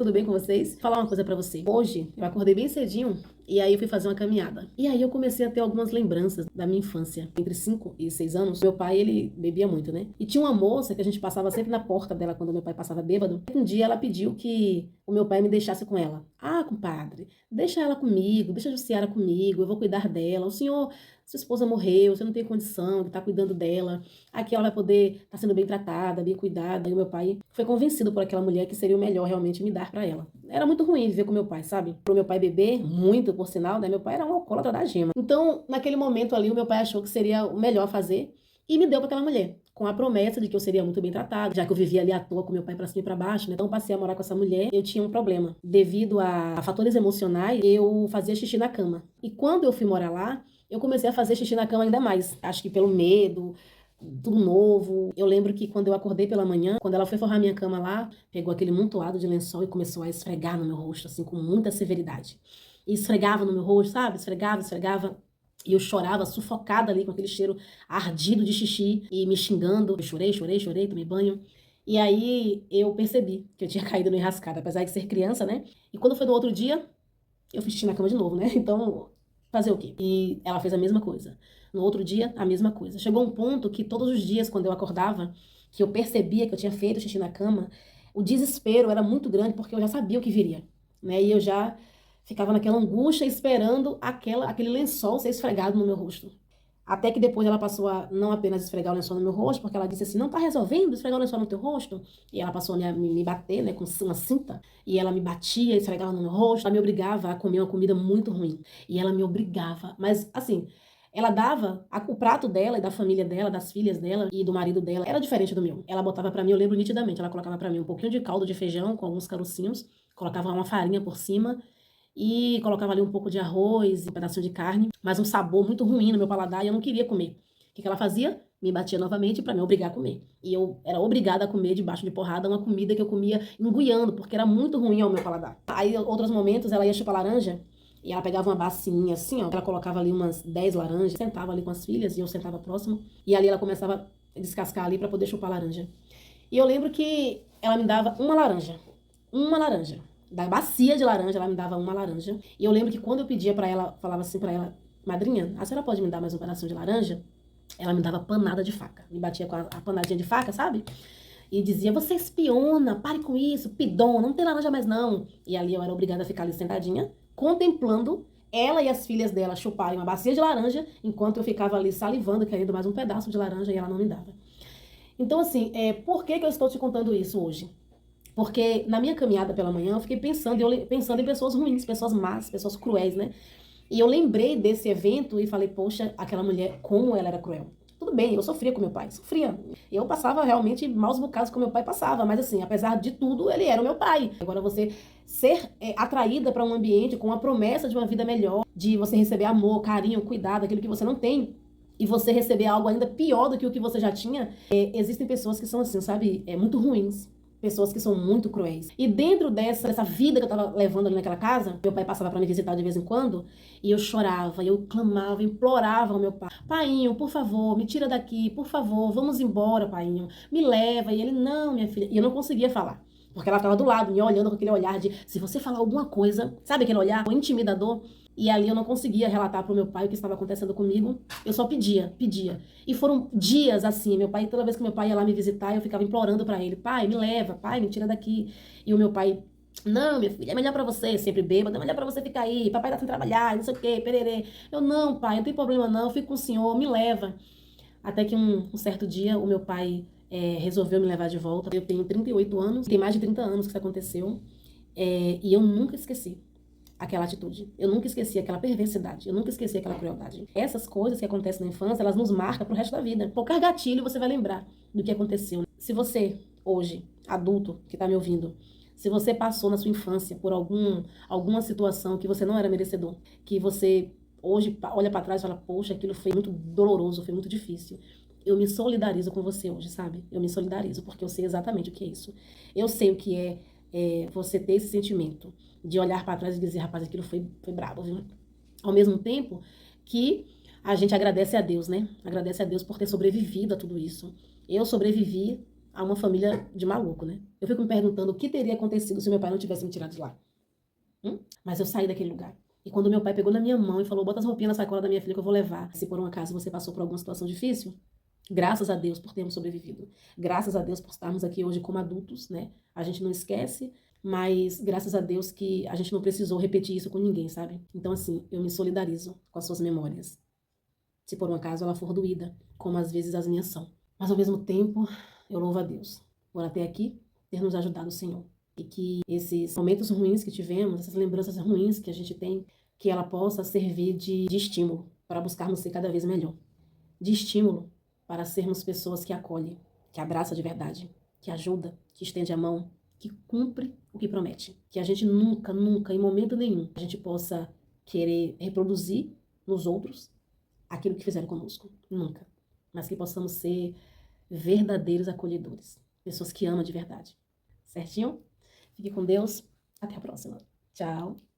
tudo bem com vocês? Vou falar uma coisa pra você. Hoje eu acordei bem cedinho e aí eu fui fazer uma caminhada. E aí eu comecei a ter algumas lembranças da minha infância. Entre 5 e 6 anos, meu pai, ele bebia muito, né? E tinha uma moça que a gente passava sempre na porta dela quando meu pai passava bêbado. Um dia ela pediu que o meu pai me deixasse com ela. Ah, compadre, deixa ela comigo, deixa a Jussiara comigo, eu vou cuidar dela. O senhor, sua esposa morreu, você não tem condição de estar cuidando dela. Aqui ela vai poder estar sendo bem tratada, bem cuidada. E o meu pai foi convencido por aquela mulher que seria o melhor realmente me dar pra ela. Era muito ruim viver com meu pai, sabe? Pro meu pai beber, muito por sinal, né? Meu pai era um alcoólatra da gema. Então, naquele momento ali, o meu pai achou que seria o melhor fazer e me deu pra aquela mulher, com a promessa de que eu seria muito bem tratada, já que eu vivia ali à toa com meu pai pra cima e pra baixo, né? Então, passei a morar com essa mulher. Eu tinha um problema. Devido a fatores emocionais, eu fazia xixi na cama. E quando eu fui morar lá, eu comecei a fazer xixi na cama ainda mais. Acho que pelo medo, tudo novo. Eu lembro que quando eu acordei pela manhã, quando ela foi forrar minha cama lá, pegou aquele montoado de lençol e começou a esfregar no meu rosto, assim, com muita severidade. E esfregava no meu rosto, sabe? Esfregava, esfregava. E eu chorava, sufocada ali, com aquele cheiro ardido de xixi e me xingando. Eu chorei, chorei, chorei, tomei banho. E aí eu percebi que eu tinha caído no enrascado, apesar de ser criança, né? E quando foi no outro dia, eu fiz xixi na cama de novo, né? Então, fazer o quê? E ela fez a mesma coisa. No outro dia, a mesma coisa. Chegou um ponto que todos os dias, quando eu acordava, que eu percebia que eu tinha feito xixi na cama, o desespero era muito grande, porque eu já sabia o que viria, né? E eu já ficava naquela angústia esperando aquele lençol ser esfregado no meu rosto. Até que depois ela passou a não apenas esfregar o lençol no meu rosto, porque ela disse assim, não tá resolvendo esfregar o lençol no teu rosto? E ela passou a me bater, né, com uma cinta, e ela me batia, esfregava no meu rosto, ela me obrigava a comer uma comida muito ruim. E ela me obrigava, mas assim, ela dava o prato dela e da família dela, das filhas dela e do marido dela, era diferente do meu. Ela botava pra mim, eu lembro nitidamente, ela colocava pra mim um pouquinho de caldo de feijão com alguns carocinhos, colocava uma farinha por cima, e colocava ali um pouco de arroz e um pedacinho de carne, mas um sabor muito ruim no meu paladar e eu não queria comer. O que ela fazia? Me batia novamente para me obrigar a comer. E eu era obrigada a comer debaixo de porrada uma comida que eu comia enguiando, porque era muito ruim ao meu paladar. Aí, em outros momentos, ela ia chupar laranja e ela pegava uma bacinha assim, ó, ela colocava ali umas 10 laranjas, sentava ali com as filhas e eu sentava próximo, e ali ela começava a descascar ali para poder chupar laranja. E eu lembro que ela me dava uma laranja. Da bacia de laranja, ela me dava uma laranja. E eu lembro que quando eu pedia pra ela, falava assim pra ela, madrinha, a senhora pode me dar mais um pedacinho de laranja? Ela me dava panada de faca. Me batia com a panadinha de faca, sabe? E dizia, você é espiona, pare com isso, pidona, não tem laranja mais não. E ali eu era obrigada a ficar ali sentadinha, contemplando ela e as filhas dela chuparem uma bacia de laranja, enquanto eu ficava ali salivando, querendo mais um pedaço de laranja e ela não me dava. Então, assim, por que eu estou te contando isso hoje? Porque na minha caminhada pela manhã, eu fiquei pensando em pessoas ruins, pessoas más, pessoas cruéis, né? E eu lembrei desse evento e falei, poxa, aquela mulher, como ela era cruel. Tudo bem, eu sofria com meu pai, sofria. Eu passava realmente maus bocados com meu pai passava, mas assim, apesar de tudo, ele era o meu pai. Agora você ser atraída para um ambiente com a promessa de uma vida melhor, de você receber amor, carinho, cuidado, aquilo que você não tem, e você receber algo ainda pior do que o que você já tinha, existem pessoas que são assim, sabe, muito ruins. Pessoas que são muito cruéis. E dentro dessa vida que eu tava levando ali naquela casa, meu pai passava pra me visitar de vez em quando, e eu chorava, eu clamava, implorava ao meu pai. Painho, por favor, me tira daqui, por favor, vamos embora, painho. Me leva. E ele, não, minha filha. E eu não conseguia falar. Porque ela tava do lado, me olhando com aquele olhar de, se você falar alguma coisa, sabe aquele olhar intimidador? E ali eu não conseguia relatar pro meu pai o que estava acontecendo comigo. Eu só pedia, pedia. E foram dias assim, meu pai, toda vez que meu pai ia lá me visitar, eu ficava implorando pra ele, pai, me leva, pai, me tira daqui. E o meu pai, não, minha filha, é melhor pra você, sempre bêbado, é melhor pra você ficar aí, papai tá sem trabalhar, não sei o quê, pererê. Eu, não, pai, não tem problema não, eu fico com o senhor, me leva. Até que um certo dia, o meu pai resolveu me levar de volta. Eu tenho 38 anos, tem mais de 30 anos que isso aconteceu, e eu nunca esqueci aquela atitude. Eu nunca esqueci aquela perversidade. Eu nunca esqueci aquela crueldade. Essas coisas que acontecem na infância, elas nos marcam pro resto da vida. Qualquer gatilho você vai lembrar do que aconteceu. Se você, hoje, adulto, que tá me ouvindo, se você passou na sua infância por alguma situação que você não era merecedor, que você hoje olha pra trás e fala, poxa, aquilo foi muito doloroso, foi muito difícil. Eu me solidarizo com você hoje, sabe? Eu me solidarizo porque eu sei exatamente o que é isso. Eu sei o que é você ter esse sentimento de olhar para trás e dizer, rapaz, aquilo foi brabo, viu? Ao mesmo tempo que a gente agradece a Deus, né? Agradece a Deus por ter sobrevivido a tudo isso. Eu sobrevivi a uma família de maluco, né? Eu fico me perguntando o que teria acontecido se meu pai não tivesse me tirado de lá. Mas eu saí daquele lugar. E quando meu pai pegou na minha mão e falou, bota as roupinhas na sacola da minha filha que eu vou levar. Se por um acaso você passou por alguma situação difícil, graças a Deus por termos sobrevivido. Graças a Deus por estarmos aqui hoje como adultos, né? A gente não esquece, mas graças a Deus que a gente não precisou repetir isso com ninguém, sabe? Então, assim, eu me solidarizo com as suas memórias. Se por um acaso ela for doída, como às vezes as minhas são. Mas ao mesmo tempo, eu louvo a Deus por até aqui ter nos ajudado o Senhor. E que esses momentos ruins que tivemos, essas lembranças ruins que a gente tem, que ela possa servir de estímulo para buscarmos ser cada vez melhor. De estímulo para sermos pessoas que acolhem, que abraça de verdade, que ajuda, que estende a mão, que cumpre o que promete. Que a gente nunca, nunca, em momento nenhum, a gente possa querer reproduzir nos outros aquilo que fizeram conosco. Nunca. Mas que possamos ser verdadeiros acolhedores. Pessoas que amam de verdade. Certinho? Fique com Deus. Até a próxima. Tchau.